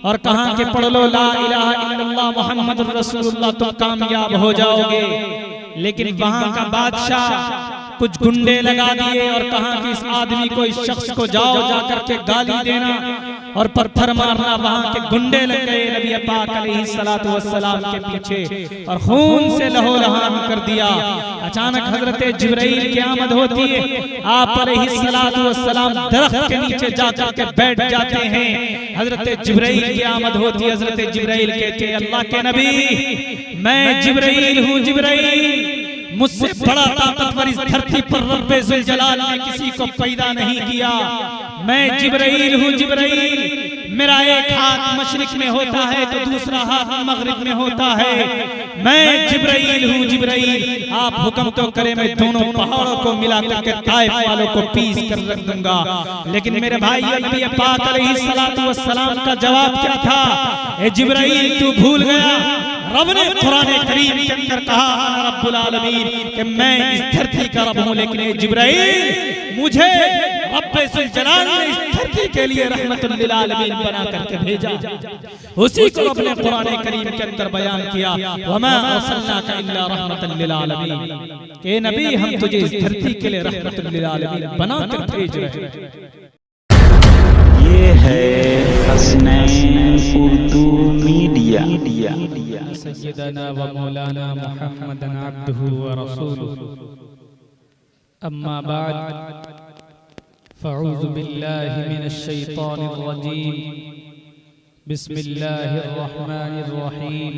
और कहा कि पढ़ लो ला इलाहा इल्लल्लाह मुहम्मदुर रसूलुल्लाह, तुम कामयाब हो जाओगे। लेकिन वहां का बादशाह कुछ गुंडे लगा दिए और कहा कि इस आदमी को, इस शख्स को जाओ जाकर के गाली देना और पत्थर मारना। वहां के गुंडे लग गए नबी पाक अलैहिस्सलातु वस्सलाम के पीछे और खून से लहूलुहान कर दिया। अचानक हजरत जिब्राइल की आमद होती है। आप अलैहिस्सलातु वस्सलाम दरख्त के नीचे जाकर के बैठ जाते हैं। हजरत जिब्राइल की आमद होती है। हजरत जिब्राइल कहते हैं, अल्लाह के नबी, मैं जिब्राइल हूँ। जिब्राइल, मुझसे बड़ा ताकतवर इस धरती पर रब्बे जुल जलाल ने किसी को पैदा नहीं किया। मैं जिब्राइल हूँ। जिब्राइल, मेरा एक हाथ मशरिक में होता है तो दूसरा हाथ मगरिब में होता है। मैं जिब्राइल हूँ। जिब्राइल, आप हुक्म तो करें, मैं दोनों पहाड़ों को मिला करके ताइफ वालों को पीस कर रख दूंगा। लेकिन मेरे भाई, नबी पाक अलैहिस्सलातु वस्सलाम का जवाब क्या था? ए जिब्राइल, तू भूल गया, रब ने कुरान करीम के अंदर कहा अना रब्बुल आलमीन, कि मैं इस धरती का रब हूं। लेकिन जिब्राइल, मुझे रब्बे जुल जलाल ने इस धरती के लिए रहमतुल लिल आलमीन बना करके भेजा। उसी को अपने कुरान करीम के अंदर बयान किया, वमा अरसलनाका इल्ला रहमतुल लिल आलमीन। ए नबी, हम तुझे इस धरती के लिए रहमतुल लिल आलमीन बना कर भेज रहे हैं। ये है हसनैन उर्दू मीडिया। सय्यदना व मौलाना मुहम्मदन अब्दुहु व रसूलुहु, अम्मा बाद, फ़अऊज़ु बिल्लाहि मिनश शैतानिर रजीम, बिस्मिल्लाहिर रहमानिर रहीम।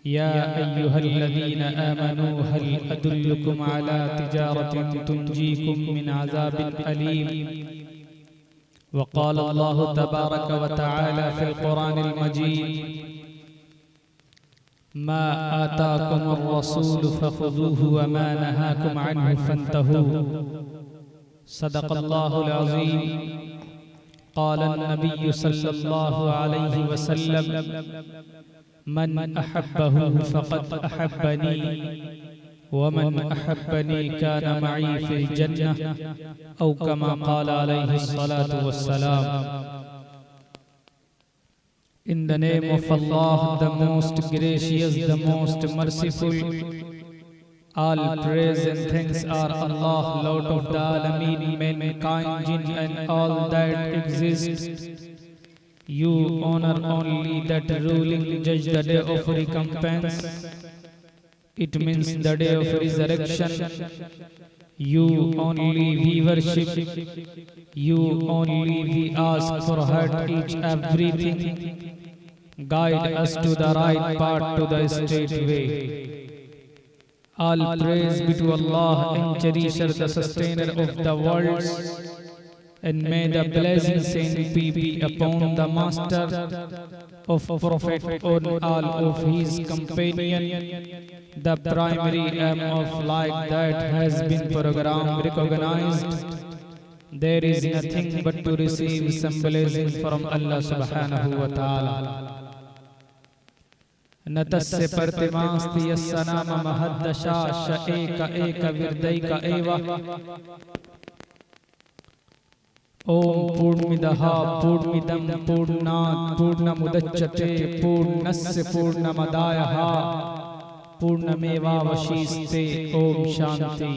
या अय्युहल्लज़ीना आमनू हल अदुल्लुकुम अला तिजारतिन तुंजीकुम मिन अज़ाबिन अलीम। वक़ाल अल्लाहु तबारक व तआला फ़िल क़ुरानिल मजीद, मा आताकुमुर रसूलु फ़ख़ुज़ूहु व मा नहाकुम अन्हु फ़न्तहू। सदक़ल्लाहुल अज़ीम। क़ाल अन्नबिय्यु सल्लल्लाहु अलैहि वसल्लम, मन अहब्बहु फ़क़द अहब्बनी वमन अहब्बनी कान मई फिल जन्नह औ कमा क़ाल अलैहिस्सलातु वस्सलाम। In the name of Allah, the most gracious, the most merciful, all praise and thanks are Allah, Lord of the Alameen, mankind, jinn and all that exists. You honor only that ruling judge, the day of recompense. It means the day of resurrection. You only we worship, you only we ask for heart each everything. Guide us to the right path, to the straight way. All praise be to Allah and cherisher, the sustainer of the worlds. And may the blessings and peace be upon the master of Prophet and all of his companion. The primary aim of life that has been programmed, recognized. There is nothing but to receive symbolism from Allah subhanahu wa ta'ala. नतस्य प्रतिमास्ति यस्सनाम महद्दशा शएक एक विर्दैक एवा। ओम पूर्णमिदः पूर्णमिदं पूर्णात् पूर्णमुदच्यते पूर्णस्य पूर्णमादाय पूर्णमेवावशिष्यते। ओम शांति।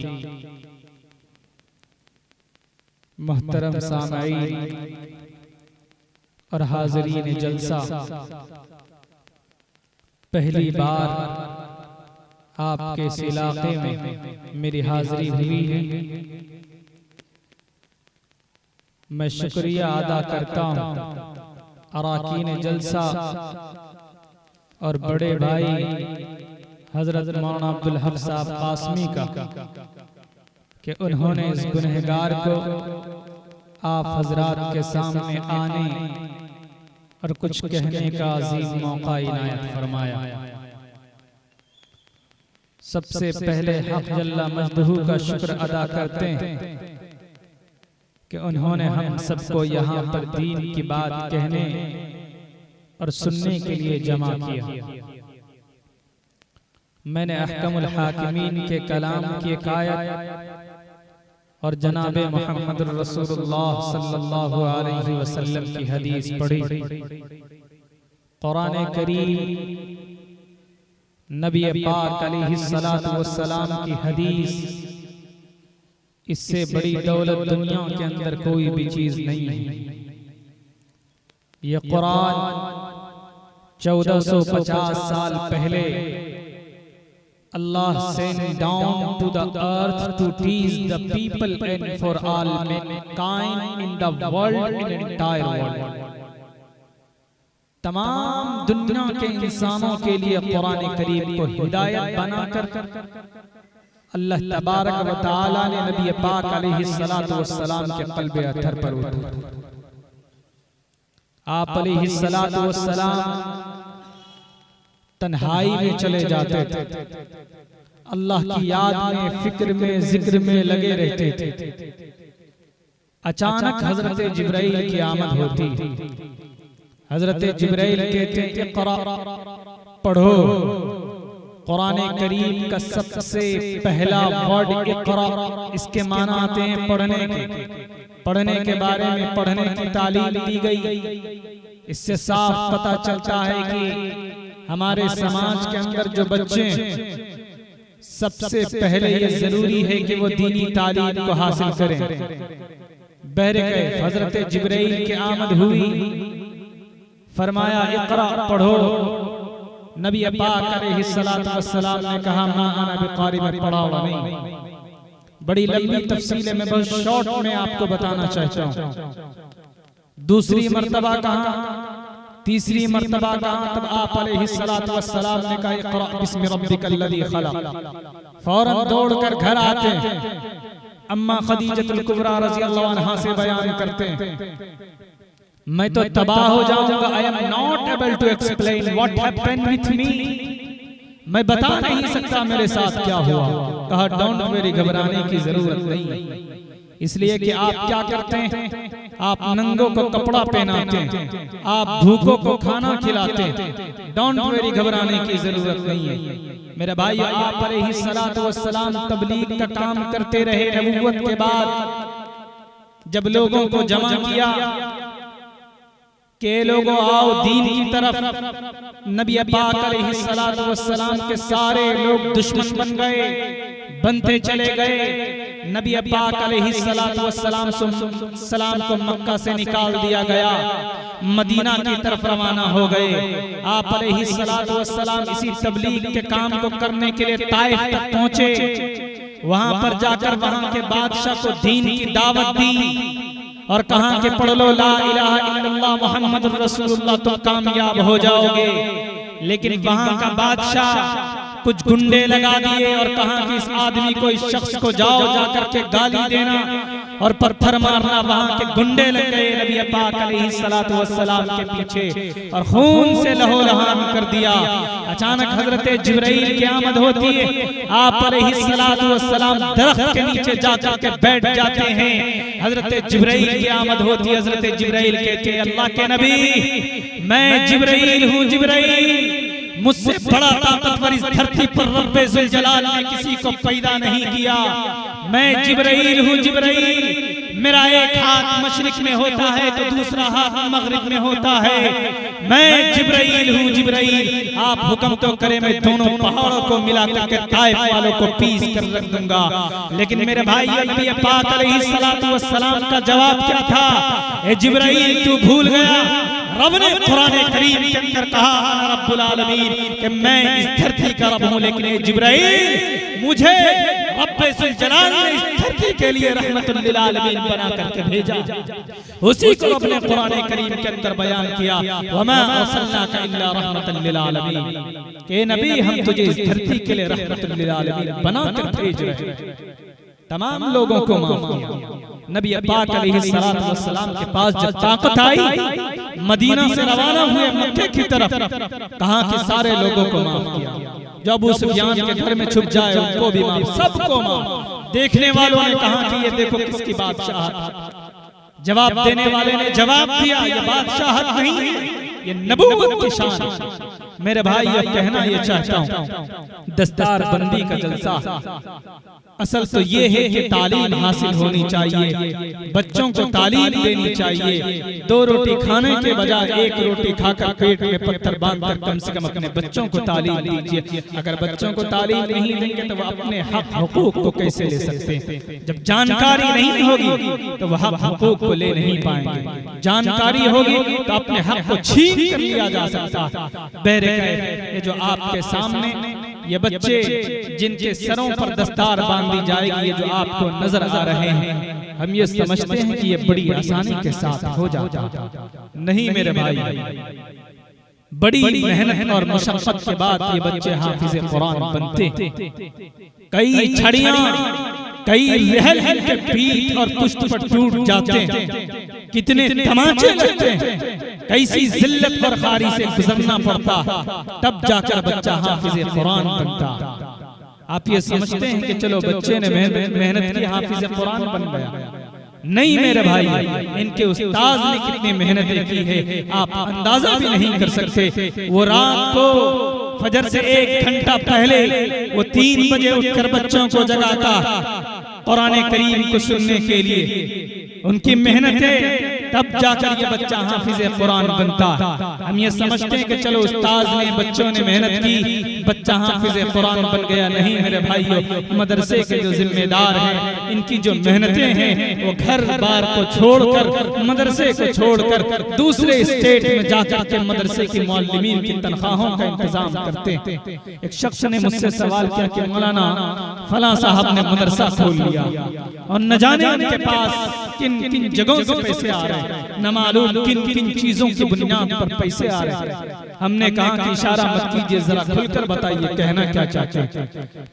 मोहतरम सामईन और हाज़रीन जलसा, पहली बार आपके इस इलाके में मेरी हाजिरी हुई है। मैं शुक्रिया अदा करता हूँ अराकीन जलसा और बड़े भाई हजरत मौलाना अब्दुल हक साहब कासमी का कि उन्होंने इस गुनहगार को आप हजरात के सामने आने और कुछ कहने का अजीम मौका इनायत फरमाया। सबसे पहले हक जल्ला मजदहू का शुक्र अदा करते हैं कि उन्होंने हम सबको यहाँ पर दीन की बात कहने और सुनने के लिए जमा किया। मैंने अहकमुल हाकिमीन के कलाम की एक आयत और जनाब मोहम्मद रसूलुल्लाह सल्लल्लाहु अलैहि वसल्लम की हदीस पढ़ी। कुरान करीम नबी पाक अलैहिस्सलातु वस्सलाम की हदीस, इससे बड़ी दौलत दुनिया के अंदर कोई भी चीज नहीं है। ये कुरान 1450 साल पहले Allah sent down to the earth to teach the people and for all mankind in the world, in the entire world. तमाम दुनिया के इंसानों के लिए कुरान करीम को हिदायत बनाकर अल्लाह तबारक व तआला ने नबी पाक अलैहिस्सलातु वस्सलाम के क़ल्ब अतहर पर उतारा। आप अलैहिस्सलातु वस्सलाम तन्हाई में चले जाते थे, अल्लाह की याद में, फिक्र में, जिक्र में लगे रहते थे। अचानक हजरत जिब्राइल की आमद होती। हजरत जिब्राइल कहते इक़रा, पढ़ो। कुरान करीम का सबसे पहला वर्ड इक़रा, इसके माना आते हैं पढ़ने के। पढ़ने के बारे में पढ़ने की तालीम दी गई। इससे साफ पता चलता है कि हमारे समाज के अंदर जो बच्चे, सबसे पहले ये जरूरी है कि वो दीनी तालीम को हासिल करें। बहरकैफ हजरत जिब्राइल की आमद हुई, फरमाया इक़रा, पढ़ो। नबी पाक अलैहिस्सलातु वस्सलाम ने कहा मा अना बिक़ारी, में पढ़ा हुआ नहीं। बड़ी लंबी तफसील है, मैं बहुत शॉर्ट में आपको बताना चाहता हूँ। दूसरी मर्तबा कहा, तीसरी मर्तबा कहा, तब आप अलैहिस्सलातु वस्सलाम ने कहा इक़रा बिस्मि रब्बिकल्लज़ी खलक़। फौरन दौड़कर घर आते हैं। अम्मा खदीजतुल कुबरा रज़ियल्लाहु अन्हा से बयान करते हैं, मैं तो तबाह हो जाऊंगा। I am not able to explain what happened with me, मैं बता नहीं सकता मेरे साथ क्या हुआ। कहा डोंट वेरी, घबराने की जरूरत नहीं, इसलिए कि आप क्या करते हैं, आप नंगों को कपड़ा पहनाते हैं, आप भूखों को खाना खिलाते हैं। डोंट वेरी, घबराने की जरूरत नहीं है। मेरे भाई, आप अलैहिस्सलातु वस्सलाम तबलीग का काम करते रहे। नबूवत के बाद जब लोगों को जमा किया के लोगों आओ दीन की तरफ, नबी पाक अलैहिस्सलातु वस्सलाम के सारे लोग दुश्मन बन गए, बनते चले गए। नबी पाक अलैहिस्सलातु वस्सलाम को मक्का से निकाल दिया गया, मदीना की तरफ रवाना हो गए। आप अलैहिस्सलातु वस्सलाम इसी तबलीग के काम को करने के लिए ताइफ तक पहुंचे। वहां पर जाकर वहां के बादशाह को दीन की दावत दी और कहा कि पढ़ लो ला इलाहा इल्लल्लाह मुहम्मदुर रसूलुल्लाह, तुम कामयाब हो जाओगे। लेकिन वहां का बादशाह कुछ गुंडे लगा दिए और कहा कि इस आदमी को, इस शख्स को जाओ जाकर के गाली देना और पत्थर मारना। वहां के गुंडे लग गए नबी पाक अलैहिस्सलातु वस्सलाम के पीछे और खून से लहूलुहान कर दिया। अचानक हजरत जिब्राइल की आमद होती है। आप अलैहिस्सलातु वस्सलाम दरख्त के नीचे जाकर के बैठ जाते हैं। हजरत जिब्राइल की आमद होती है। हजरत जिब्राइल कहते हैं अल्लाह के नबी, मैं जिब्राइल हूँ। जिब्राइल, मुझसे बड़ा ताकतवर इस धरती पर रब्बे ज़ुल जलाल ने किसी को पैदा नहीं किया। मैं जिब्राइल हूँ। जिब्राइल, मेरा एक हाथ मशरिक में होता है तो दूसरा हाथ मगरिब में होता है। मैं जिब्राइल हूँ। जिब्राइल, आप हुक्म तो करें, मैं दोनों पहाड़ों को मिला करके ताइफ वालों को पीस कर रख दूंगा। लेकिन मेरे भाई, नबी पाक अलैहिस्सलातु वस्सलाम का जवाब क्या था? ए जिब्राइल, तू भूल गया, रब ने कुरान करीम के अंदर कहा अना रब्बुल आलमीन, कि मैं इस धरती का रब हूं। लेकिन जिब्राइल, मुझे रब्बे ज़ुल जलाल ने इस धरती के लिए रहमतुल लिल आलमीन बना करके भेजा। उसी को रब ने कुरान करीम के अंदर बयान किया, वमा अर्सलनाका इल्ला रहमतुल लिल आलमीन, के नबी, हम तुझे इस धरती के लिए रहमतुल लिल आलमीन बना कर भेज रहे हैं। तमाम लोगों को माफ किया। नबी पाक अलैहिस्सलातु वस्सलाम के पास जब ताकत आई, मदीना से रवाना हुए मक्के की तरफ, कहा कि सारे लोगों को माफ किया। जो अबू सुफियान के घर में छुप जाए उनको भी माफ, सबको माफ। देखने वालों ने कहा कि ये देखो किसकी बादशाहत। जवाब देने वाले ने जवाब दिया, ये बादशाहत नहीं है, ये नबूवत की शान है। मेरे भाई अब कहना ये चाहता हूँ, दस्तार बंदी का जलसा असल तो ये है कि तालीम हासिल होनी चाहिए, बच्चों को तालीम देनी चाहिए। 2 रोटी खाने के बजाय 1 रोटी खाकर पेट में पत्थर बांधकर कम से कम अपने बच्चों को तालीम दीजिए। अगर बच्चों को तालीम नहीं देंगे तो वह अपने हक हुकूक को कैसे ले सकते हैं? जब जानकारी नहीं होगी तो वह हक हुकूक को ले नहीं पाएंगे। जानकारी होगी तो अपने हक को छीन कर लिया जा सकता। ये जो आपके सामने ये बच्चे जिनके सरों पर दस्तार बांधी जाएगी, ये जो आपको नजर आ रहे हैं, हम ये समझते हैं कि ये बड़ी आसानी के साथ हो जाता। नहीं मेरे भाई, बड़ी मेहनत और मशक्कत के बाद ये बच्चे हाफिज कुरान बनते। कई छड़ियां, कई लहल के पीठ और पुष्ट पर टूट जाते हैं, कितने तमाचे लगते हैं, कैसी जिल्लत पर खारी से गुजरना पड़ता, तब जाकर बच्चा हाफिज कुरान बनता। आप ये समझते हैं कि चलो बच्चे ने मेहनत की, हाफिज कुरान बन गया। नहीं मेरे भाई, इनके उस्ताद ने कितनी मेहनतें की है आप अंदाजा भी नहीं कर सकते। वो रात को फजर से 1 घंटा पहले वो 3 बजे उठकर बच्चों को जगाता कुरान करीम को सुनने के लिए। उनकी मेहनतें, तब जाकर ये बच्चा हाफिज कुरान बनता। हम ये समझते हैं कि चलो उस्ताद ने, बच्चों ने मेहनत की, बच्चा हाफिज कुरान बन गया। नहीं मेरे भाइयों, मदरसे के जो जिम्मेदार हैं, इनकी जो मेहनतें हैं, वो घर बार को छोड़कर, मदरसे को छोड़कर दूसरे स्टेट में जाकर के मदरसे की मौलवीन की तनख्वाहों का इंतजाम करते हैं। एक शख्स ने मुझसे सवाल किया कि मौलाना फलां साहब ने मदरसा खोल लिया और न जाने उनके पास किन किन जगहों से पैसे आ रहे हैं, न मालूम किन किन चीजों की बुनियाद पर पैसे आ रहे हैं। हमने कहा कि इशारा मत कीजिए, जरा खुलकर बताइए कहना क्या चाहते हैं।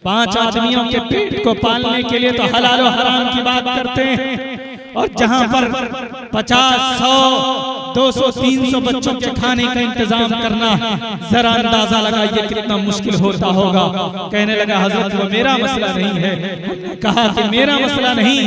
5 आदमियों के पेट को पालने के लिए तो हलाल और हराम की बात करते हैं, और जहां पर 50, 100, 200, 300 बच्चों के खाने का इंतजाम करना, जरा अंदाजा लगाइए कितना मुश्किल होता होगा। कहने लगा हजरत वो मेरा मसला नहीं है। कहा कि मेरा मसला नहीं,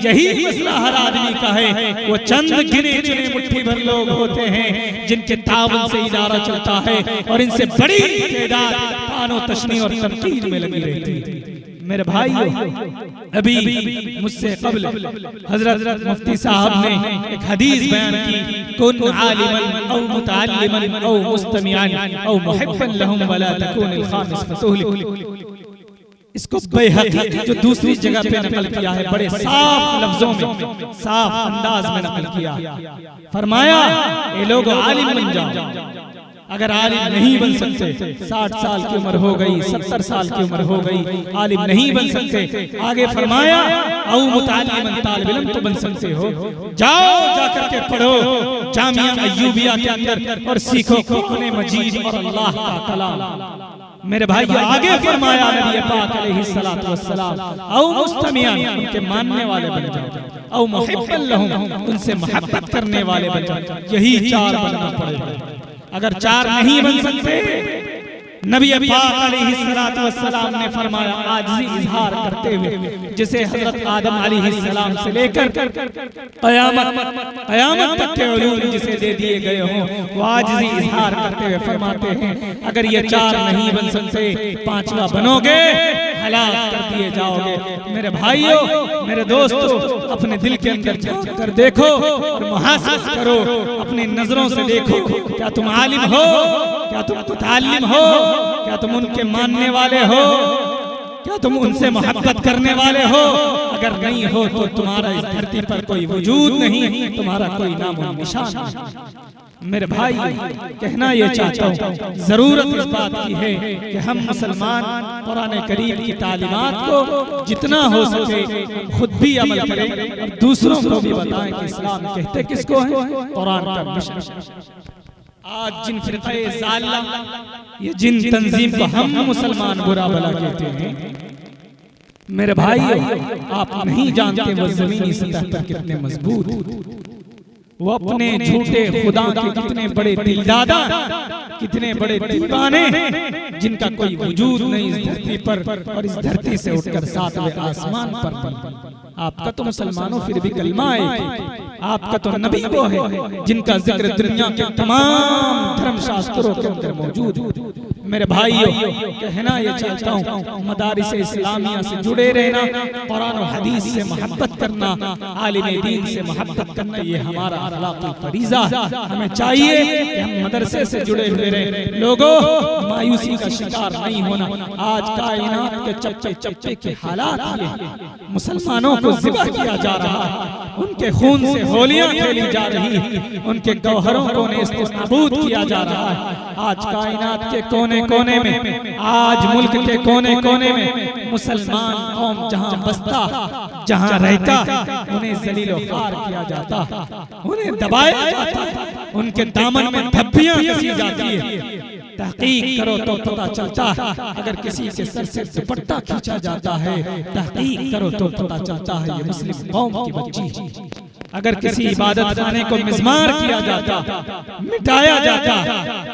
यही मसला हर आदमी का है। वो चंद गिने चुने मुट्ठी भर लोग होते हैं जिनके ताबन से इदारा चलता है, और इनसे बड़ी तादाद तानो तशनी और तनकीद में लगी रहती है। मेरे भाइयों, अभी मुझसे कबल हजरत मुफ्ती साहब ने एक हदीस बयान की, कुन आलिमन औ मुतअल्लिमन औ मुस्तमिअन औ मुहिब्बन लहुम वला तकुनिल खामिस फतुहलिक। इसको बैहक़ी जो दूसरी जगह पे नकल किया है, बड़े साफ लफ्जों में, साफ अंदाज में नकल किया। फरमाया ये लोग आलिम बन जाओ। अगर आलिम नहीं बन सकते, 60 साल की उम्र हो गई, 70 साल की उम्र हो गई, आलिम नहीं बन सकते, आगे फरमाया औ मुतअल्लिमन, तालिब इल्म तो बन सकते हो, जाओ जाकर के पढ़ो जामिया अय्यूबिया के अंदर और सीखो कुरान मजीद और अल्लाह का कलाम। मेरे भाई आगे फरमाया नबी पाक अलैहिस्सलातु वस्सलाम औ मुस्तमिअन, उनके मानने वाले बन जाओ, औ मुहिब्बन लहुम, उनसे मोहब्बत करने वाले बन जाओ। यही 4 बनना पड़ेगा। अगर 4 नहीं बन सकते, नबी पाक अलैहिस्सलातु वस्सलाम ने फरमाया आजिज़ी इजहार करते हुए, जिसे हजरत आदम अलैहिस्सलाम से लेकर कयामत तक के उलूम जिसे दे दिए गए हों, वो आजिज़ी इजहार करते हुए फरमाते हैं अगर ये 4 नहीं बन सकते, 5वां बनोगे हलाक कर दिए जाओगे। मेरे भाइयों, मेरे दोस्तों, अपने दिल के अंदर झांक कर देखो और मुहासबा करो, अपनी नजरों से देखो, क्या तुम आलिम हो, क्या तुम मुतअल्लिम हो, क्या तुम उनके मानने वाले हो, क्या तुम उनसे मोहब्बत करने वाले हो? अगर नहीं हो तो तुम्हारा इस धरती पर कोई वजूद नहीं, तुम्हारा कोई नाम और निशान नहीं। मेरे भाई, कहना ये चाहता हूँ, जरूरत इस बात की है कि हम मुसलमान कुरान करीम की तालीमात को जितना हो सके खुद भी अमल करें और दूसरों को भी बताएं कि इस्लाम कहते किसको है, कुरान का मिशन। आज जिन फिरक़े ज़ालिमा, ये जिन तंजीम को हम मुसलमान बुरा भला कहते हैं, मेरे भाई आप नहीं जानते वो जमीनी सतह पर कितने मजबूत, वो अपने झूठे खुदा के कितने बड़े दिलदादा, कितने बड़े दीवाने, जिनका कोई वजूद नहीं इस धरती पर और इस धरती से उठकर 7वें आसमान पर। आपका तो मुसलमानों फिर भी कलमा है, आपका तो नबी वो है जिनका जिक्र दुनिया के तमाम धर्म शास्त्रों के अंदर मौजूद। मेरे भाइयों, कहना ये चाहता हूँ, मदारिस इस्लामिया से जुड़े रहना, कुरान और हदीस से मोहब्बत करना, आलिम दीन से मोहब्बत करना, ये हमारा अखलाकी फरीज़ा है। हमें चाहिए कि हम मदरसे से जुड़े हुए रहें। लोगों, मायूसी का शिकार नहीं होना। आज कायनात के चप्पे चप्पे के हालात ये हैं, मुसलमानों को ज़िबा किया जा रहा है, उनके खून से होलियां खेली जा रही हैं, उनके गौहरों को नेस्तनाबूद किया जा रहा है। आज कायनात के कोने कोने में, आज मुल्क के कोने कोने में मुसलमान कौम जहां बसता, जहां रहता, उन्हें जलील व ख्वार किया जाता, उन्हें दबाया जाता, उनके दामन में धब्बियां कसी जाती है। तहकीक करो तो पता चलता है, अगर किसी के सर से दुपट्टा खींचा जाता है, तहकीक करो तो पता चलता है ये मुस्लिम कौम की बच्ची है। अगर किसी इबादत खाने को मिज़मार किया जाता, मिटाया जाता,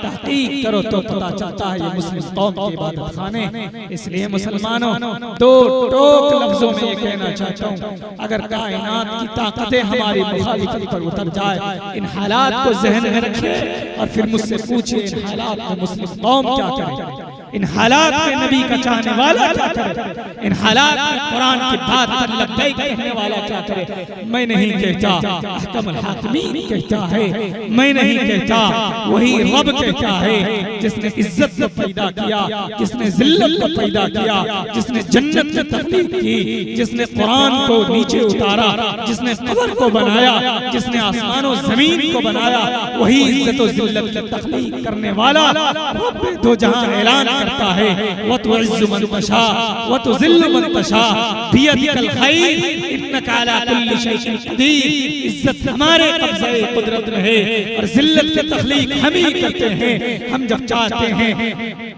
तहकीक करो तो पता चलता है ये मुस्लिम कौम के इबादत खाने। इसलिए मुसलमानों, दो टोक लफ्जों में ये कहना चाहता हूँ, अगर कायनात की ताकतें हमारी मुखालिफत पर उतर जाए, इन हालात को जहन में रखिए और फिर मुझसे पूछिए इन हालात में मुस्लिम कौम क्या करे, इन हालात में नबी का चाहने वाला क्या करे, इन हालात में कुरान की बात पर लब्बैक कहने वाला क्या करे। मैं नहीं कहता, अहकमुल हाकिमीन कहता है, मैं नहीं कहता, वही रब कहता है जिसने इज्जत को पैदा किया, जिसने जिल्लत को पैदा किया, जिसने जन्नत की तख्लीक की, जिसने कुरान को नीचे उतारा, जिसने कब्र को बनाया, जिसने आसमानों जमीन को बनाया, वही इज्जत और जिल्लत की तख्लीक करने वाला रब दो जहां ऐलान करता है, व तुइज़्ज़ु मन तशा व तुज़िल्लु मन तशा बियदिकल खैर इन्नका अला कुल्लि शैइन क़दीर। इज्जत हमारे कब्ज़े कुदरत में है और जिल्लत की तख्लीक हम ही करते हैं। हम जब चाहते हैं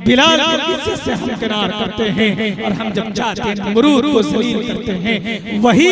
बिलाल को इज्जत से हमकिनार करते हैं, और हम जब चाहते हैं नमरूद को ज़लील करते हैं। वही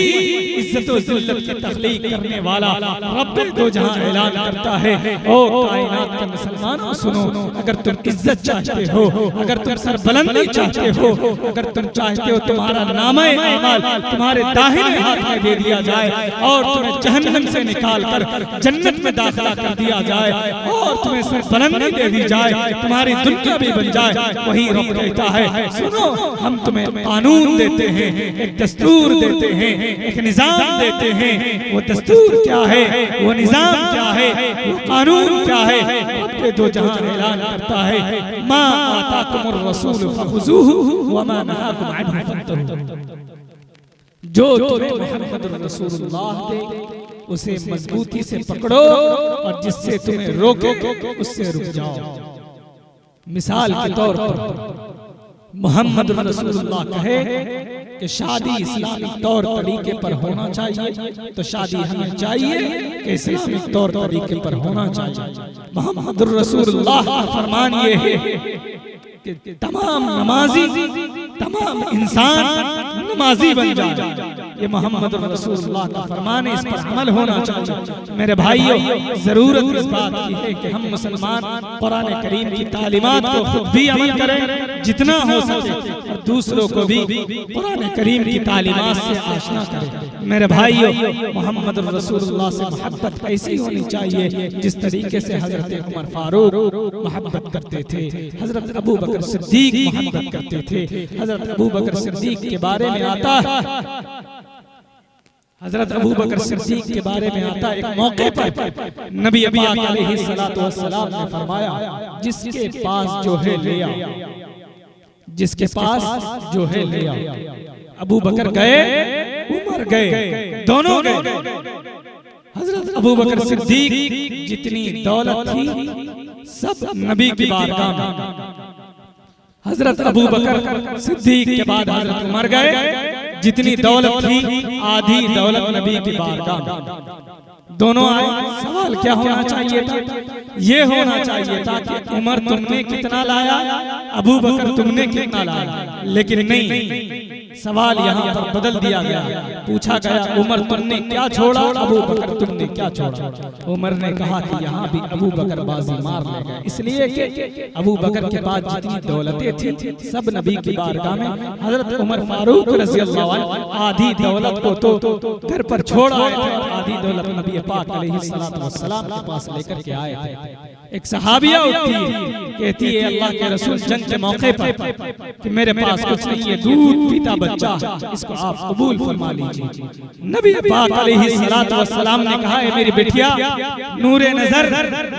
इज्जत और जिल्लत की तख्लीक करने वाला रब दो जहां ऐलान करता है, ओ कायनात के मुसलमानों सुनो, अगर तुम इज्जत चाहते हो, अगर तुम सरबुलंदी चाहते हो, अगर तुम चाहते हो तुम्हारा नामे अमाल तुम्हारे दाहिने हाथ में दे दिया जाए और तुम्हें जहन्नम से निकाल कर जन्नत में दाखिला कर दिया जाए और तुम्हें सरबुलंदी दे दी जाए, तुम्हारी दुनिया भी बन जाए, वही रब कहता है सुनो, हम तुम्हें कानून देते हैं, एक दस्तूर देते हैं, एक निजाम देते हैं। वो दस्तूर क्या है, वो निजाम क्या है, वो कानून क्या है, रब दो जहां ऐलान करता है, मा आताकुमुर रसूल फखुज़ूहु व मा नहाकुम अन्हु फंतहू। जो तुम्हें मुहम्मद रसूलुल्लाह दे उसे मजबूती से पकड़ो और जिससे तुम्हें रोके उससे रुक जाओ। मिसाल के तौर पर मोहम्मद रसूलुल्लाह कहे कि शादी इस्लामिक तौर तरीके पर होना चाहिए, तो शादी हमें चाहिए कि इस्लामिक तौर तरीके पर होना चाहिए। मोहम्मद रसूलुल्लाह का फरमान ये है कि तमाम नमाजी, तमाम इंसान नमाजी बन जाए। ये मोहम्मद रसूलुल्लाह का फरमान है, इस पर अमल होना चाहिए। मेरे भाइयों, जरूरत इस बात की है कि हम मुसलमान कुरान करीम की तालीमात को खुद भी अमल करें जितना हो सके, और दूसरों को भी कुरान करीम की तालीमात से आशना करें। मेरे भाइयों, मोहम्मद रसूलुल्लाह से मोहब्बत ऐसी होनी चाहिए जिस तरीके से हजरत उमर फारूक मोहब्बत करते थे, हजरत अबू बकर सिद्दीक मोहब्बत करते थे। हजरत अबू बकर सिद्दीक के बारे में आता है, हजरत अबू बकर सिद्दीक के बारे में आता, एक मौके पर नबी पाक अलैहिस्सलातु वस्सलाम ने फरमाया, जिसके पास जो है ले आओ, जिसके पास जो है ले आओ। अबू बकर गए, उमर गए, दोनों गए। हजरत अबू बकर सिद्दीक जितनी दौलत थी सब नबी की बारगाह में, हजरत अबू बकर सिद्दीक के बाद हजरत उमर गए, जितनी दौलत थी आधी दौलत नबी की बारगाह में। दोनों आए। सवाल क्या होना चाहिए था? ये होना चाहिए था कि उमर तुमने कितना लाया, अबू बकर तुमने कितना लाया, लेकिन नहीं, सवाल यहाँ पर बदल दिया गया। पूछा गया उमर तुमने क्या छोड़ा, अबू बकर तुमने क्या छोड़ा। उमर ने कहा कि यहाँ भी अबू बकर बाजी मार ले गए, इसलिए कि अबू बकर के पास जितनी दौलतें थी सब नबी की बारगाह में हजरत उमर फारूक रज़ी अल्लाह अन्हु आधी दौलत को तो घर पर छोड़ आए थे और आधी दौलत नबी पाक अलैहिस्सलातु वस्सलाम के पास लेकर के आए थे। एक सहाबिया उठती है, कहती है अल्लाह के रसूल जंग के मौके पर कि मेरे पास कुछ नहीं है, दूध पीता बच्चा, इसको आप कबूल फरमा लीजिए। नबी पाक अलैहिस्सलातु वस्सलाम ने कहा है मेरी बेटिया, नूरे नजर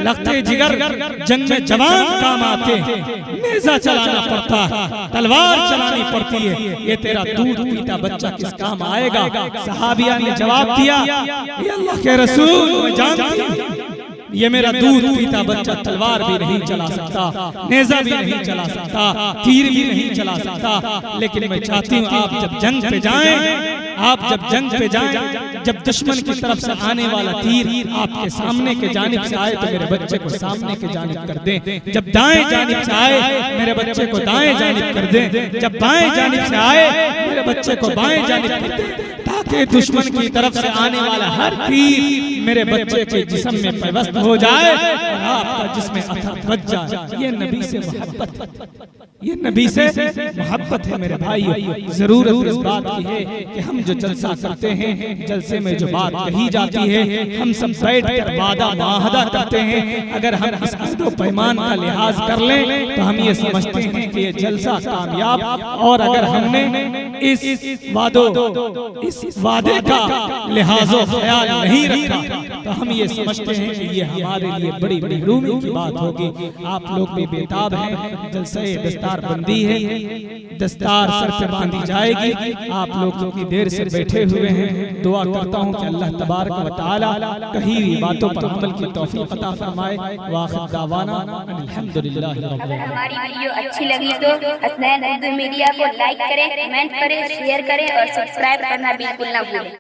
लखते जिगर जंग में जवान काम आते हैं, नेज़ा चलाना पड़ता है, तलवार चलानी पड़ती है, ये तेरा दूध पीता बच्चा किस काम आएगा। सहाबिया ने जवाब दिया ये अल्लाह के रसूल मैं जानती हूं ये मेरा दूध पीता बच्चा तलवार भी नहीं चला सकता, नेज़ा भी नहीं चला सकता, तीर भी नहीं चला सकता, लेकिन मैं चाहती हूँ आप जब जंग पे जाएं, आप जब जंग पे जाएं, जब दुश्मन की तरफ से आने वाला तीर आपके सामने के जानिब से आए तो मेरे बच्चे को सामने के जानिब कर दें, जब दाएं जानिब से आए मेरे बच्चे को दाएं जानिब कर दें, जब बाएं जानिब से आए मेरे बच्चे को बाएं जानिब कर दें, ताकि दुश्मन की तरफ से आने वाला हर तीर मेरे बच्चे के जिस्म में पैवस्त हो जाए और आपका जिस्म अथर बच जाए। ये नबी से मोहब्बत है, ये नबी से मोहब्बत है मेरे भाई। जरूरत इस बात की है कि हम जो जलसा करते हैं, जलसे में जो बात कही जाती है, हम सब बैठ कर वादा मुआहदा करते हैं, अगर हम इस अहद व पैमान का लिहाज कर लें तो हम ये समझते हैं कि ये जलसा कामयाब, और अगर हमने इस वादे का लिहाजो ख्याल नहीं रखा तो हम ये समझते हैं कि ये हमारे लिए बड़ी महरूमी की बात होगी। आप लोग भी बेताब हैं, जलसे दस्तार बंदी है, दस्तार सर पे बांधी जाएगी, आप लोग कितनी देर से बैठे हुए हैं। दुआ करता हूँ कि अल्लाह तबारक व तआला कही हुई बातों पर अमल की तौफीक अता फरमाए। वाखिर दावाना अल्हम्दुलिल्लाह। अगर हमारी वीडियो अच्छी लगी तो हसनैन उर्दू मीडिया को लाइक करें, कमेंट करें, शेयर करें और सब्सक्राइब करना बिल्कुल ना भूलें।